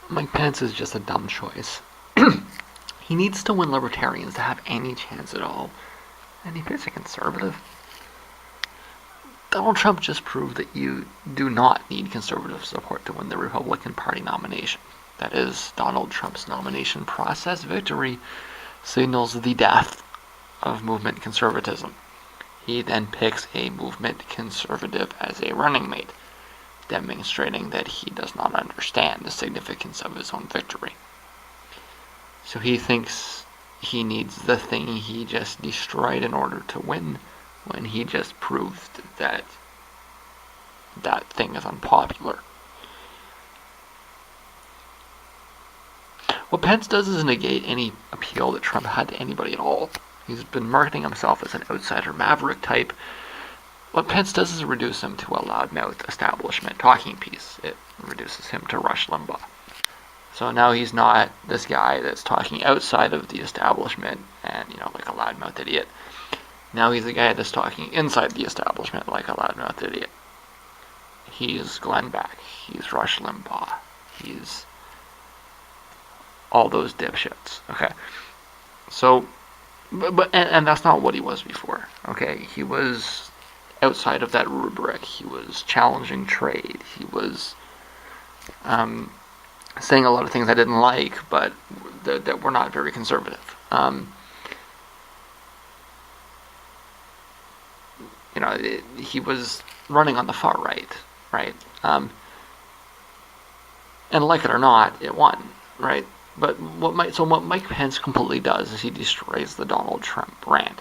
Mike Pence is just a dumb choice. He needs to win libertarians to have any chance at all. And he picks a conservative. Donald Trump just proved that you do not need conservative support to win the Republican Party nomination. That is, Donald Trump's nomination process victory signals the death of movement conservatism. He then picks a movement conservative as a running mate, demonstrating that he does not understand the significance of his own victory. So he thinks he needs the thing he just destroyed in order to win, when he just proved that that thing is unpopular. What Pence does is negate any appeal that Trump had to anybody at all. He's been marketing himself as an outsider maverick type. What Pence does is reduce him to a loudmouth establishment talking piece. It reduces him to Rush Limbaugh. So now he's not this guy that's talking outside of the establishment and, like a loudmouth idiot. Now he's the guy that's talking inside the establishment like a loudmouth idiot. He's Glenn Beck. He's Rush Limbaugh. He's all those dipshits. Okay. So, and that's not what he was before. Okay. He was outside of that rubric. He was challenging trade. He was saying a lot of things I didn't like, but that were not very conservative. He was running on the far right? And like it or not, it won, right? But what Mike Pence completely does is he destroys the Donald Trump brand.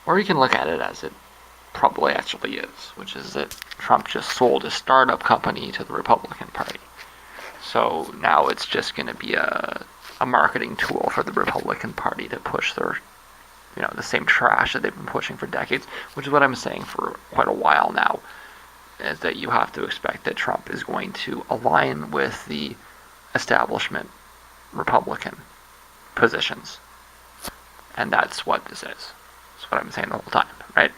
Or you can look at it as it probably actually is, which is that Trump just sold his startup company to the Republican Party. So now it's just going to be a marketing tool for the Republican Party to push their, the same trash that they've been pushing for decades, which is what I'm saying for quite a while now, is that you have to expect that Trump is going to align with the establishment Republican positions. And that's what this is. That's what I'm saying the whole time, right?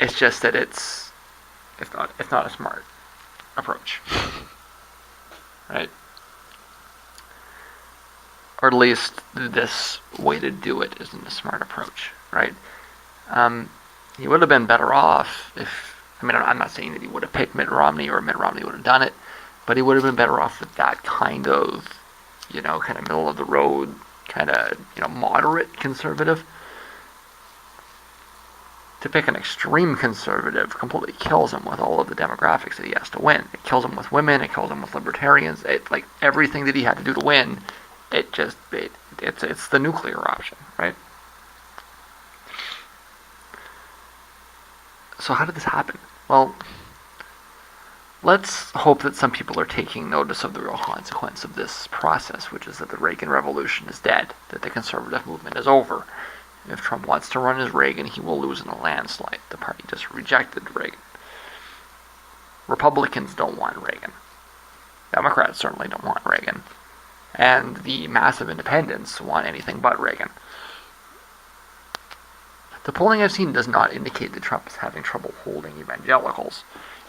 It's just that it's not a smart approach, right? Or at least this way to do it isn't a smart approach, right? He would have been better off if, I'm not saying that he would have picked Mitt Romney or Mitt Romney would have done it, but he would have been better off with that kind of, kind of middle of the road, kind of, moderate conservative. To pick an extreme conservative completely kills him with all of the demographics that he has to win. It kills him with women, it kills him with libertarians, like everything that he had to do to win, it's the nuclear option, right? So how did this happen? Well, let's hope that some people are taking notice of the real consequence of this process, which is that the Reagan Revolution is dead, that the conservative movement is over. If Trump wants to run as Reagan, he will lose in a landslide. The party just rejected Reagan. Republicans don't want Reagan. Democrats certainly don't want Reagan. And the massive independents want anything but Reagan. The polling I've seen does not indicate that Trump is having trouble holding evangelicals.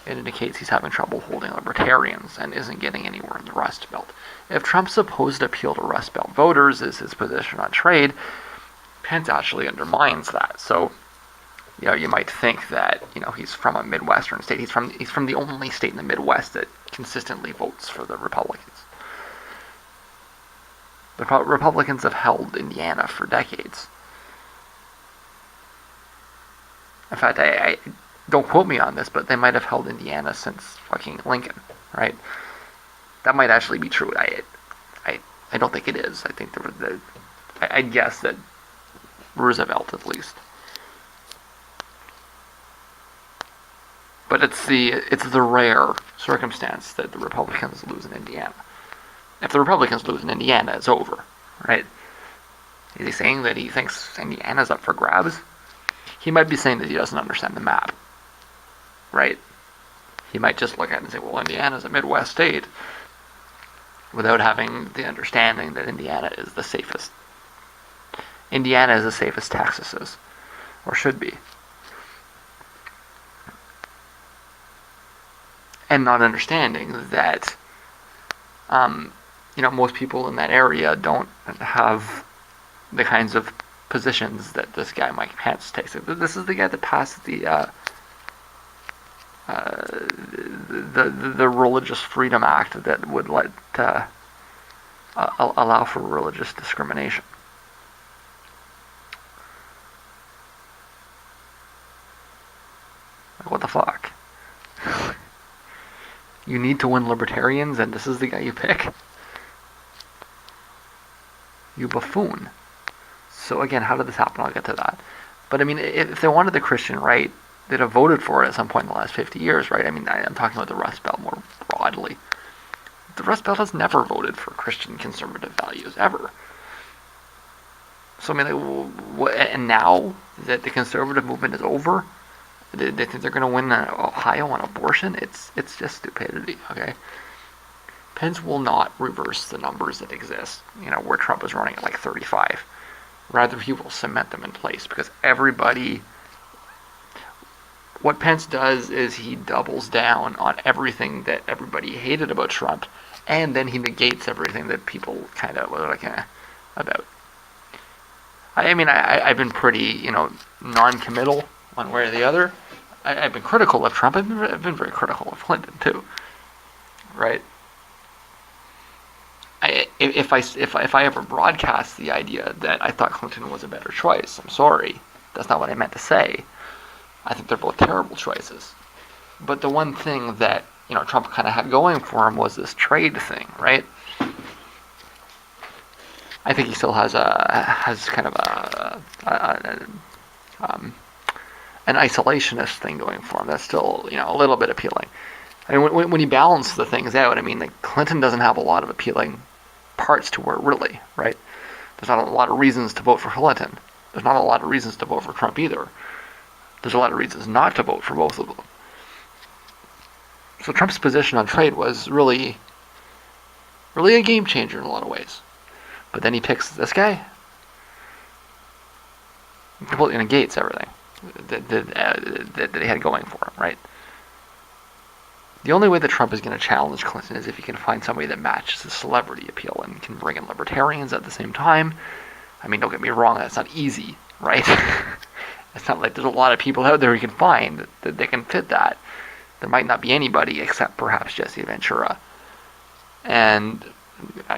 It indicates he's having trouble holding libertarians and isn't getting anywhere in the Rust Belt. If Trump's supposed appeal to Rust Belt voters is his position on trade, Pence actually undermines that. So, you might think that, he's from a Midwestern state. He's from the only state in the Midwest that consistently votes for the Republicans. The Republicans have held Indiana for decades. In fact, I don't quote me on this, but they might have held Indiana since fucking Lincoln, right? That might actually be true. I don't think it is. I think I'd guess that Roosevelt at least. But it's the rare circumstance that the Republicans lose in Indiana. If the Republicans lose in Indiana, it's over, right? Is he saying that he thinks Indiana's up for grabs? He might be saying that he doesn't understand the map, right? He might just look at it and say, well, Indiana's a Midwest state, without having the understanding that Indiana is the safest. Indiana is as safe as Texas is, or should be. and not understanding that, most people in that area don't have the kinds of positions that this guy Mike Pence takes. This is the guy that passed the Religious Freedom Act that would allow for religious discrimination. Like, what the fuck? You need to win libertarians, and this is the guy you pick? You buffoon. So again, how did this happen? I'll get to that. But I mean, if they wanted the Christian right, they'd have voted for it at some point in the last 50 years, right? I mean, I'm talking about the Rust Belt more broadly. The Rust Belt has never voted for Christian conservative values, ever. So, I mean, and now that the conservative movement is over, they think they're going to win Ohio on abortion? It's just stupidity, okay? Pence will not reverse the numbers that exist, where Trump is running at like 35. Rather, he will cement them in place, because what Pence does is he doubles down on everything that everybody hated about Trump, and then he negates everything that people kind of were like, about. I mean, I've been pretty, non-committal one way or the other. I've been critical of Trump. I've been very critical of Clinton too, right? If I ever broadcast the idea that I thought Clinton was a better choice, I'm sorry. That's not what I meant to say. I think they're both terrible choices. But the one thing that Trump kind of had going for him was this trade thing, right? I think he still has kind of an isolationist thing going for him. That's still a little bit appealing. I mean, when you balance the things out, I mean, like, Clinton doesn't have a lot of appealing parts to her, really, right? There's not a lot of reasons to vote for Clinton. There's not a lot of reasons to vote for Trump either. There's a lot of reasons not to vote for both of them. So Trump's position on trade was really, really a game changer in a lot of ways. But then he picks this guy. He completely negates everything that he had going for him, right? The only way that Trump is going to challenge Clinton is if he can find somebody that matches his celebrity appeal and can bring in libertarians at the same time. I mean, don't get me wrong, that's not easy, right? It's not like there's a lot of people out there you can find that they can fit that. There might not be anybody except perhaps Jesse Ventura. And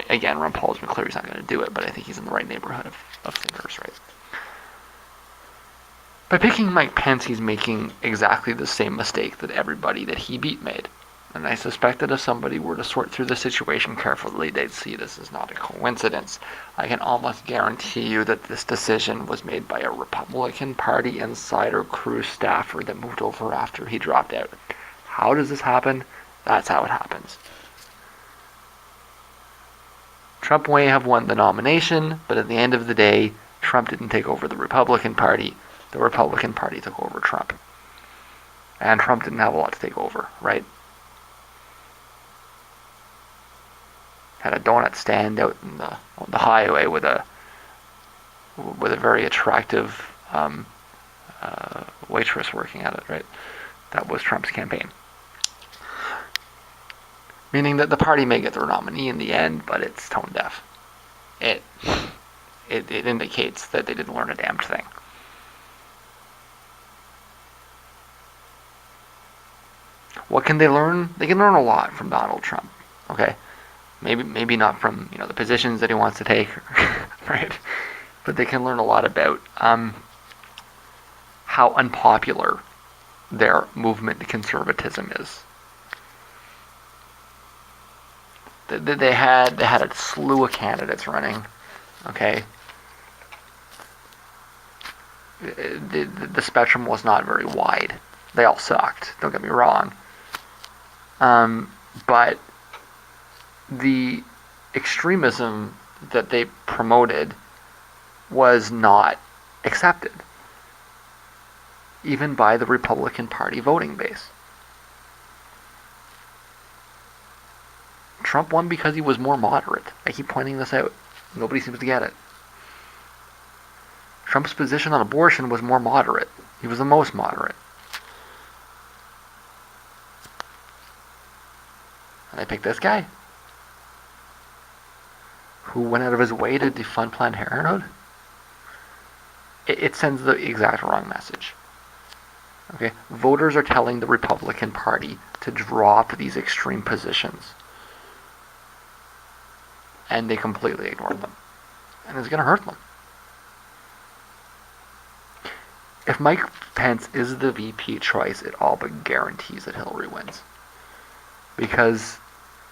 again, Ron Paul's been clear he's not going to do it, but I think he's in the right neighborhood of thinkers, right? By picking Mike Pence, he's making exactly the same mistake that everybody that he beat made. And I suspect that if somebody were to sort through the situation carefully, they'd see this is not a coincidence. I can almost guarantee you that this decision was made by a Republican Party insider crew staffer that moved over after he dropped out. How does this happen? That's how it happens. Trump may have won the nomination, but at the end of the day, Trump didn't take over the Republican Party. The Republican Party took over Trump. And Trump didn't have a lot to take over, right? Had a donut stand out on the highway with a very attractive waitress working at it, right? That was Trump's campaign. Meaning that the party may get their nominee in the end, but it's tone deaf. It indicates that they didn't learn a damn thing. What can they learn? They can learn a lot from Donald Trump, okay? Maybe not from the positions that he wants to take, right? But they can learn a lot about how unpopular their movement to conservatism is. They had a slew of candidates running, okay? The spectrum was not very wide. They all sucked, don't get me wrong. But the extremism that they promoted was not accepted, even by the Republican Party voting base. Trump won because he was more moderate. I keep pointing this out. Nobody seems to get it. Trump's position on abortion was more moderate. He was the most moderate. And they pick this guy, who went out of his way to defund Planned Parenthood. It sends the exact wrong message. Okay, voters are telling the Republican Party to drop these extreme positions, and they completely ignore them, and it's going to hurt them. If Mike Pence is the VP choice, it all but guarantees that Hillary wins, because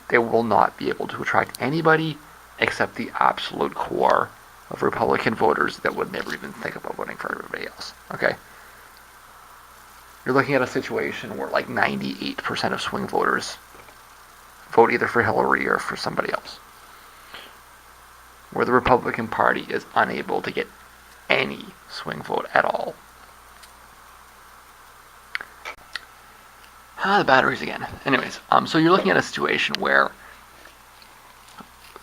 they will not be able to attract anybody except the absolute core of Republican voters that would never even think about voting for everybody else. Okay? You're looking at a situation where like 98% of swing voters vote either for Hillary or for somebody else, where the Republican Party is unable to get any swing vote at all. The batteries again. Anyways, so you're looking at a situation where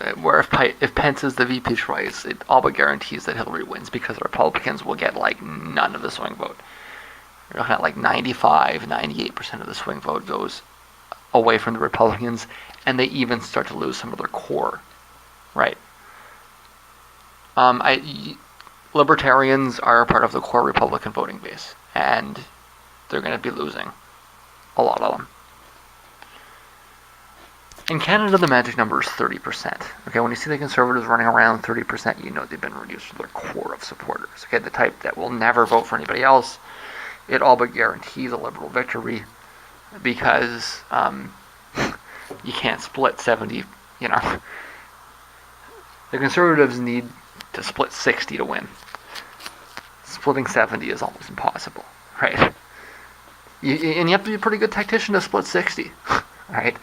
if Pence is the VP choice, it all but guarantees that Hillary wins, because the Republicans will get like none of the swing vote. You're looking at like 95, 98% of the swing vote goes away from the Republicans, and they even start to lose some of their core, right? Libertarians are a part of the core Republican voting base, and they're going to be losing a lot of them. In Canada, the magic number is 30%. Okay, when you see the Conservatives running around 30%, you know they've been reduced to their core of supporters. Okay, the type that will never vote for anybody else. It all but guarantees a Liberal victory, because you can't split 70, you know. The Conservatives need to split 60 to win. Splitting 70 is almost impossible, right? And you have to be a pretty good tactician to split 60, right?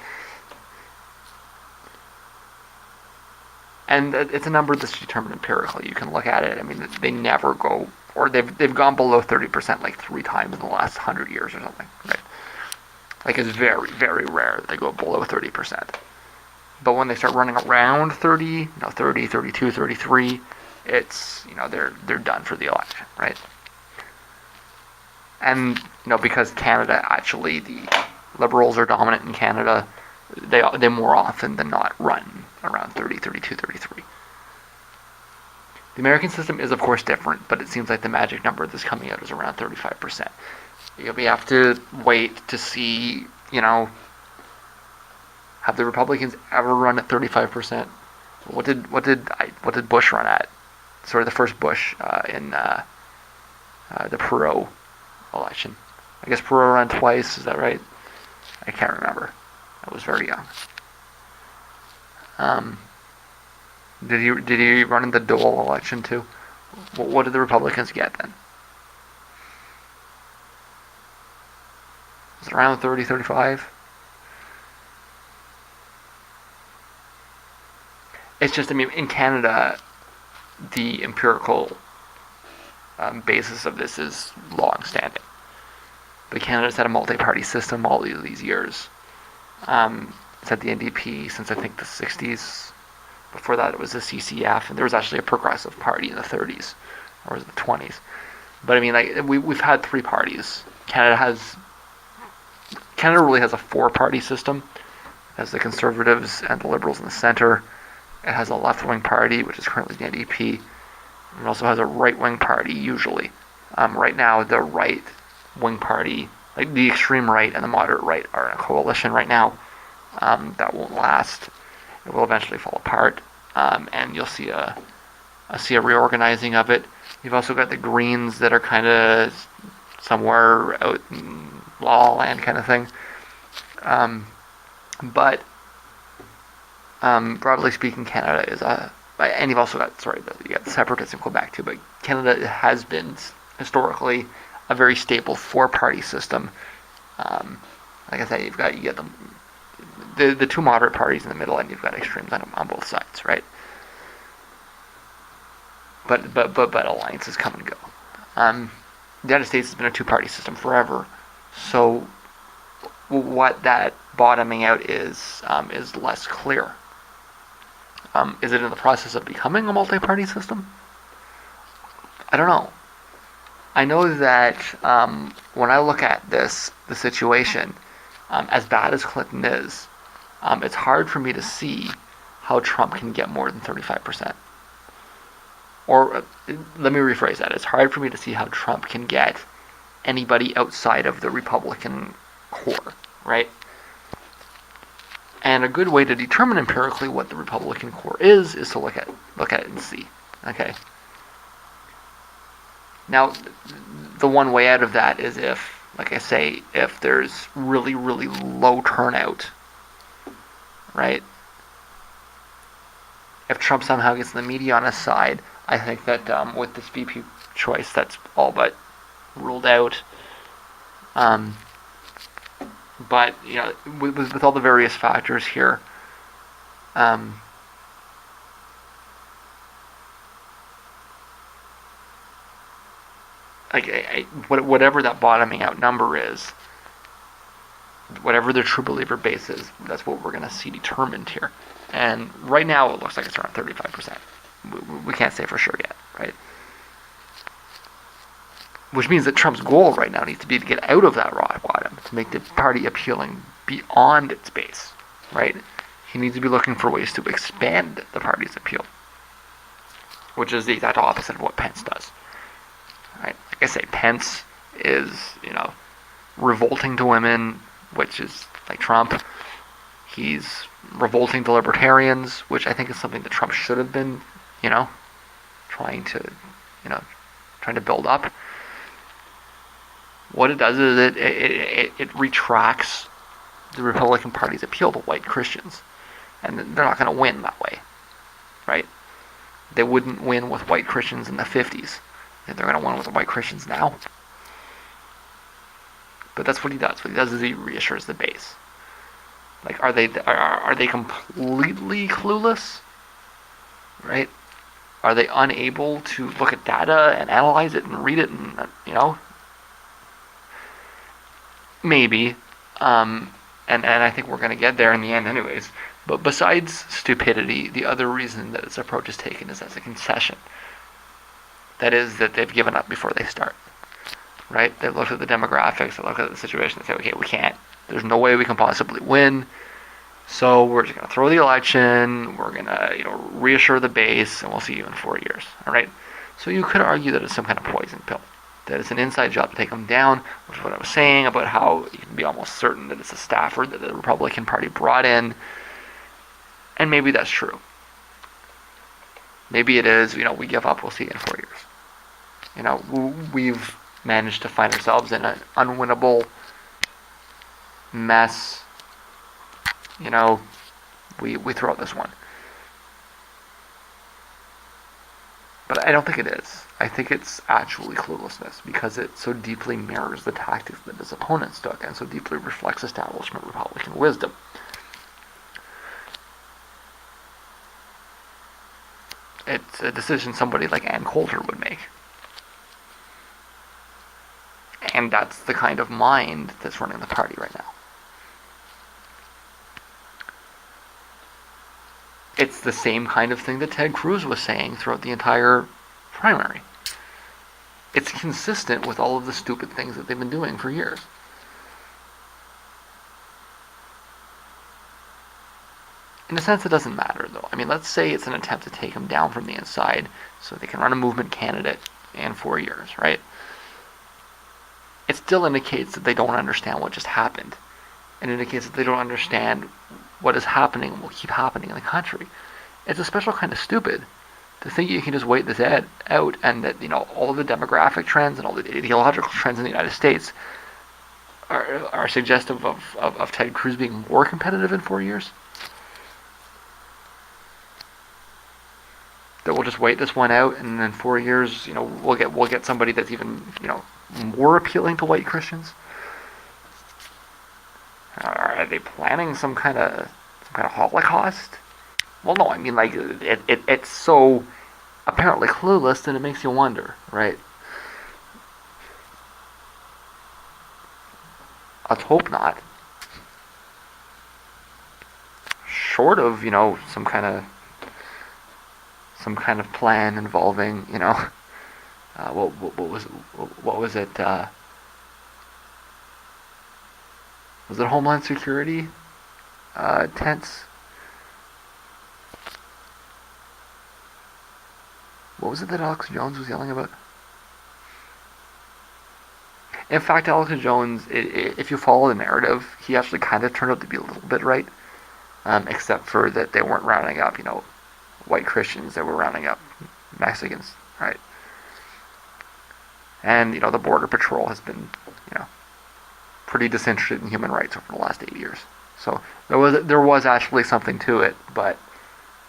And it's a number that's determined empirically. You can look at it. I mean, they never go, or they've gone below 30% like 3 times in the last 100 years or something, right? Like, it's very, very rare that they go below 30%. But when they start running around 30, 30, 32, 33, it's, they're done for the election, right? And, because Canada, actually, the Liberals are dominant in Canada, they more often than not run around 30, 32, 33. The American system is, of course, different, but it seems like the magic number that's coming out is around 35%. We have to wait to see, have the Republicans ever run at 35%? What did Bush run at? Sort of the first Bush in the Perot election. I guess Perot ran twice. Is that right? I can't remember. I was very young. Did he run in the Dole election too? What did the Republicans get then? Was it around 30, 35? It's just, in Canada, the empirical basis of this is long-standing. But Canada's had a multi-party system all these years. It's had the NDP since, I think, the 60s. Before that, it was the CCF, and there was actually a progressive party in the 30s, or was it the 20s? But we've had 3 parties. Canada really has a 4-party system. It has the Conservatives and the Liberals in the center. It has a left-wing party, which is currently the NDP. It also has a right-wing party, usually. Right now, the right-wing party, like the extreme right and the moderate right, are in a coalition right now. That won't last. It will eventually fall apart, and you'll see a reorganizing of it. You've also got the Greens that are kind of somewhere out in La La Land kind of thing. But broadly speaking, Canada is and you've also got, you got the separatists in Quebec too, but Canada has been historically a very stable 4-party system. Like I said, you get the 2 moderate parties in the middle, and you've got extremes on both sides, right? But alliances come and go. The United States has been a 2-party system forever, so what that bottoming out is less clear. Is it in the process of becoming a multi-party system? I don't know. I know that when I look at the situation, as bad as Clinton is, it's hard for me to see how Trump can get more than 35%. Or let me rephrase that. It's hard for me to see how Trump can get anybody outside of the Republican core, right? And a good way to determine empirically what the Republican core is to look at it and see. Okay. Now, the one way out of that is if, like I say, if there's really, really low turnout, right? If Trump somehow gets the media on his side, I think that with this VP choice, that's all but ruled out. But with all the various factors here, whatever that bottoming out number is, whatever their true believer base is, that's what we're going to see determined here. And right now, it looks like it's around 35%. We can't say for sure yet, right? Which means that Trump's goal right now needs to be to get out of that rock bottom, to make the party appealing beyond its base, right? He needs to be looking for ways to expand the party's appeal, which is the exact opposite of what Pence does, right? Like I say, Pence is, revolting to women, which is like Trump. He's revolting to libertarians, which I think is something that Trump should have been, trying to build up. What it does is it retracts the Republican Party's appeal to white Christians. And they're not going to win that way, right? They wouldn't win with white Christians in the 50s. They're going to win with white Christians now. But that's what he does. What he does is he reassures the base. Like, are they completely clueless? Right? Are they unable to look at data and analyze it and read it and, Maybe. And I think we're going to get there in the end anyways. But besides stupidity, the other reason that this approach is taken is as a concession. That is that they've given up before they start. Right? They've looked at the demographics, they looked at the situation and say, okay, we can't. There's no way we can possibly win. So we're just going to throw the election, we're going to reassure the base, and we'll see you in 4 years. All right? So you could argue that it's some kind of poison pill. That it's an inside job to take them down, which is what I was saying about how you can be almost certain that it's a staffer that the Republican Party brought in. And maybe that's true. Maybe it is, we give up, we'll see you in 4 years. We've managed to find ourselves in an unwinnable mess. We throw out this one. But I don't think it is. I think it's actually cluelessness because it so deeply mirrors the tactics that his opponents took and so deeply reflects establishment Republican wisdom. It's a decision somebody like Ann Coulter would make. And that's the kind of mind that's running the party right now. It's the same kind of thing that Ted Cruz was saying throughout the entire primary. It's consistent with all of the stupid things that they've been doing for years. In a sense, it doesn't matter, though. I mean, let's say it's an attempt to take him down from the inside so they can run a movement candidate in 4 years, right? It still indicates that they don't understand what just happened. It indicates that they don't understand what is happening and will keep happening in the country. It's a special kind of stupid to think you can just wait this out and that all the demographic trends and all the ideological trends in the United States are suggestive of Ted Cruz being more competitive in 4 years. That we'll just wait this one out and in 4 years, we'll get somebody that's even more appealing to white Christians. Are they planning some kind of Holocaust? Well, no. I mean, like it's so apparently clueless that it makes you wonder, right? Let's hope not. Short of some kind of plan involving what was it? Was it Homeland Security? tense. What was it that Alex Jones was yelling about? In fact, Alex Jones, if you follow the narrative, he actually kind of turned out to be a little bit right, except for that they weren't rounding up, white Christians. They were rounding up Mexicans, right? And the Border Patrol has been, pretty disinterested in human rights over the last 8 years. So there was actually something to it, but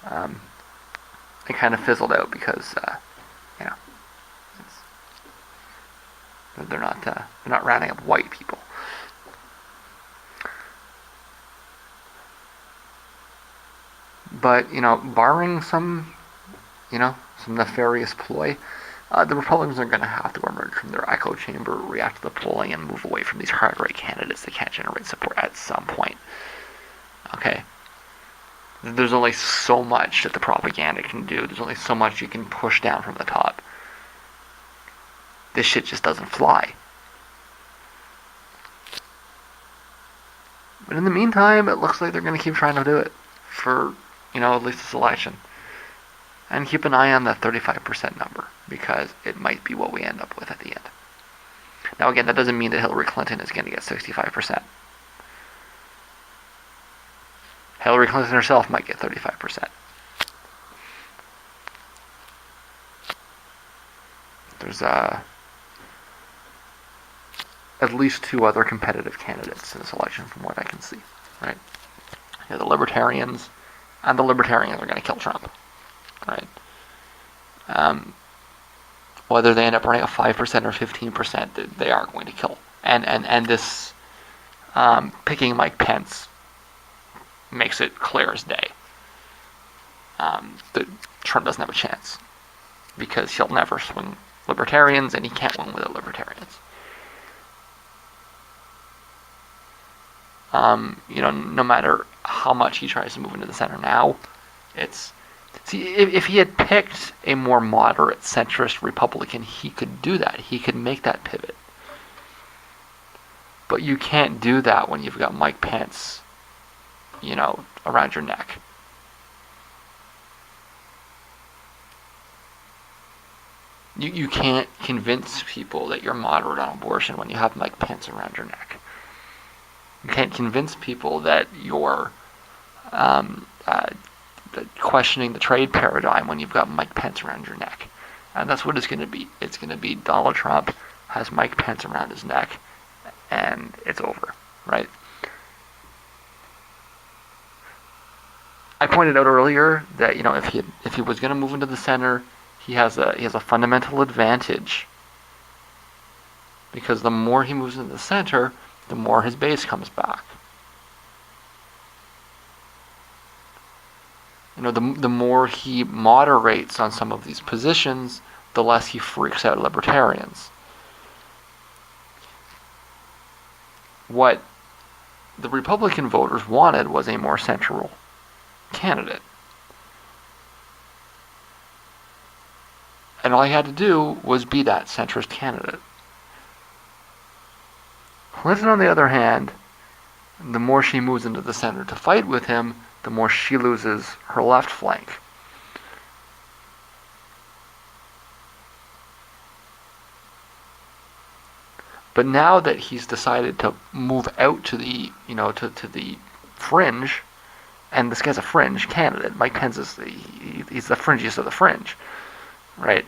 it kind of fizzled out because they're not rounding up white people. But barring some nefarious ploy, the Republicans are going to have to emerge from their echo chamber, react to the polling, and move away from these hard-right candidates that can't generate support at some point. Okay? There's only so much that the propaganda can do. There's only so much you can push down from the top. This shit just doesn't fly. But in the meantime, it looks like they're going to keep trying to do it for, at least this election. And keep an eye on that 35% number, because it might be what we end up with at the end. Now again, that doesn't mean that Hillary Clinton is going to get 65%. Hillary Clinton herself might get 35%. There's at least 2 other competitive candidates in this election from what I can see, right? You have the Libertarians, and the Libertarians are going to kill Trump. Right. Whether they end up running a 5% or 15%, they are going to kill. And this picking Mike Pence makes it clear as day that Trump doesn't have a chance, because he'll never swing libertarians, and he can't win without libertarians. No matter how much he tries to move into the center now, if he had picked a more moderate centrist Republican, he could do that. He could make that pivot. But you can't do that when you've got Mike Pence, around your neck. You can't convince people that you're moderate on abortion when you have Mike Pence around your neck. You can't convince people that you're questioning the trade paradigm when you've got Mike Pence around your neck. And that's what it's going to be. It's going to be Donald Trump has Mike Pence around his neck, and it's over, right? I pointed out earlier that if he was going to move into the center, he has a fundamental advantage, because the more he moves into the center, the more his base comes back. The more he moderates on some of these positions, the less he freaks out libertarians. What the Republican voters wanted was a more central candidate. And all he had to do was be that centrist candidate. Clinton, on the other hand, the more she moves into the center to fight with him, the more she loses her left flank. But now that he's decided to move out to the, to the fringe, and this guy's a fringe candidate. Mike Pence is he's the fringiest of the fringe, right?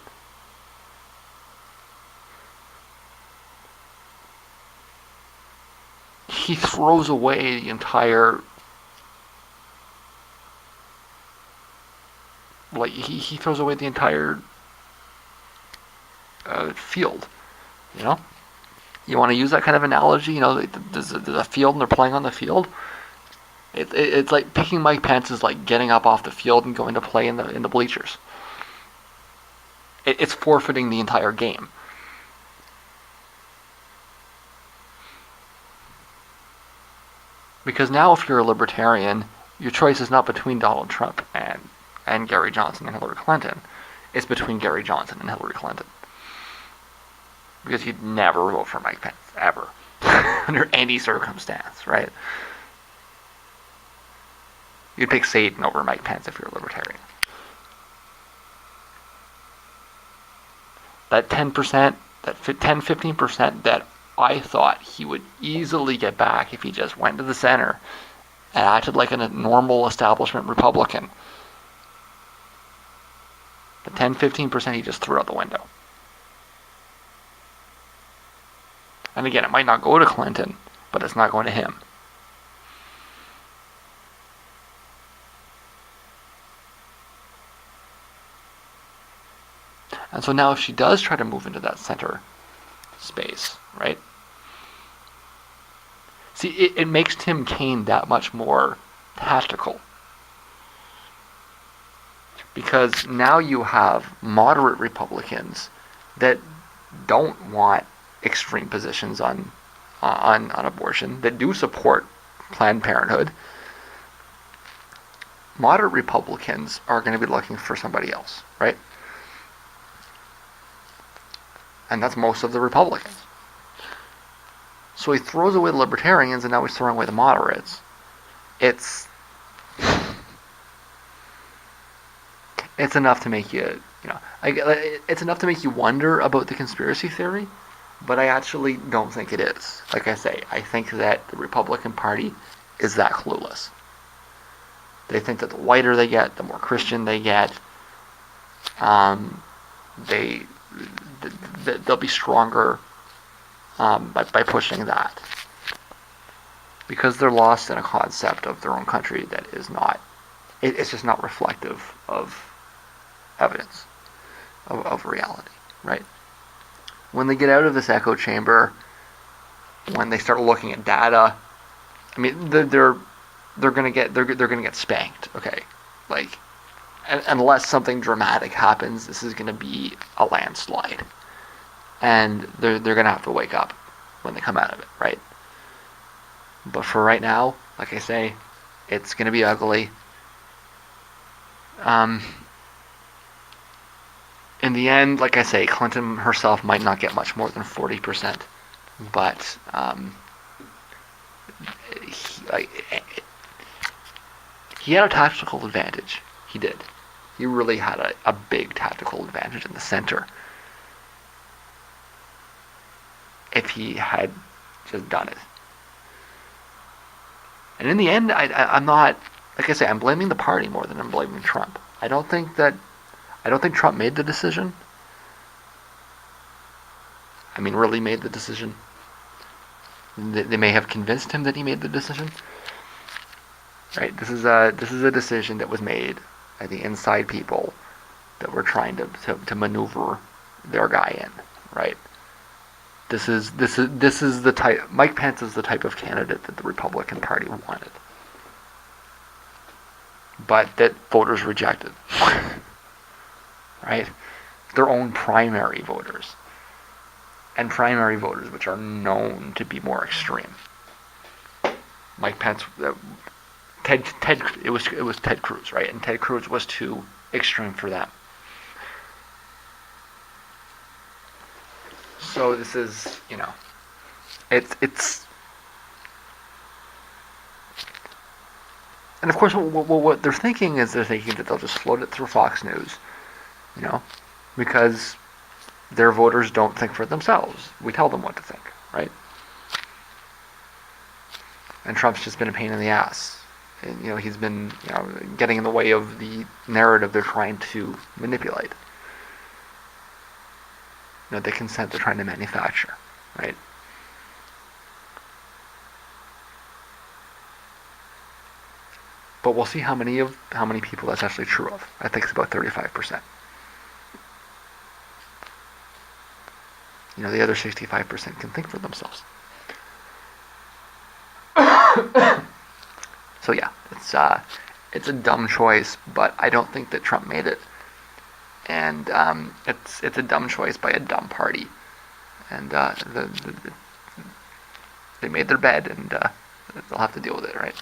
He throws away the entire, he throws away the entire field, You want to use that kind of analogy? There's a field and they're playing on the field. It's like picking Mike Pence is like getting up off the field and going to play in the bleachers. It's forfeiting the entire game. Because now if you're a libertarian, your choice is not between Donald Trump and Gary Johnson and Hillary Clinton. It's between Gary Johnson and Hillary Clinton. Because you'd never vote for Mike Pence, ever. Under any circumstance, right? You'd pick Satan over Mike Pence if you're a libertarian. That 10%, that 10-15% that I thought he would easily get back if he just went to the center and acted like a normal establishment Republican. The 10-15% he just threw out the window. And again, it might not go to Clinton, but it's not going to him. And so now if she does try to move into that center space, right? See, it makes Tim Kaine that much more tactical. Because now you have moderate Republicans that don't want extreme positions on abortion, that do support Planned Parenthood. Moderate Republicans are going to be looking for somebody else, right? And that's most of the Republicans. So he throws away the libertarians, and now he's throwing away the moderates. It's enough to make you, it's enough to make you wonder about the conspiracy theory, but I actually don't think it is. Like I say, I think that the Republican Party is that clueless. They think that the whiter they get, the more Christian they get. They'll be stronger by pushing that, because they're lost in a concept of their own country that is not. It's just not reflective of evidence, of reality, right? When they get out of this echo chamber, when they start looking at data, I mean, they're gonna get spanked, okay? Like, unless something dramatic happens, this is gonna be a landslide, and they're gonna have to wake up when they come out of it, right? But for right now, like I say, it's gonna be ugly. In the end, like I say, Clinton herself might not get much more than 40%, but he had a tactical advantage. He did. He really had a big tactical advantage in the center. If he had just done it. And in the end, I'm not, like I say, I'm blaming the party more than I'm blaming Trump. I don't think Trump made the decision. I mean, really made the decision. They may have convinced him that he made the decision. Right? This is a decision that was made by the inside people that were trying to maneuver their guy in. Right? This is the type. Mike Pence is the type of candidate that the Republican Party wanted, but that voters rejected. Right? Their own primary voters, and primary voters which are known to be more extreme. Mike Pence, it was Ted Cruz, right? And Ted Cruz was too extreme for them. So this is, it's, and of course what they're thinking is that they'll just float it through Fox News, because their voters don't think for themselves. We tell them what to think, right? And Trump's just been a pain in the ass. And, he's been, getting in the way of the narrative they're trying to manipulate. The consent they're trying to manufacture, right? But we'll see how many people that's actually true of. I think it's about 35%. The other 65% can think for themselves. So yeah, it's a dumb choice, but I don't think that Trump made it. And it's a dumb choice by a dumb party, and they made their bed, and they'll have to deal with it, right?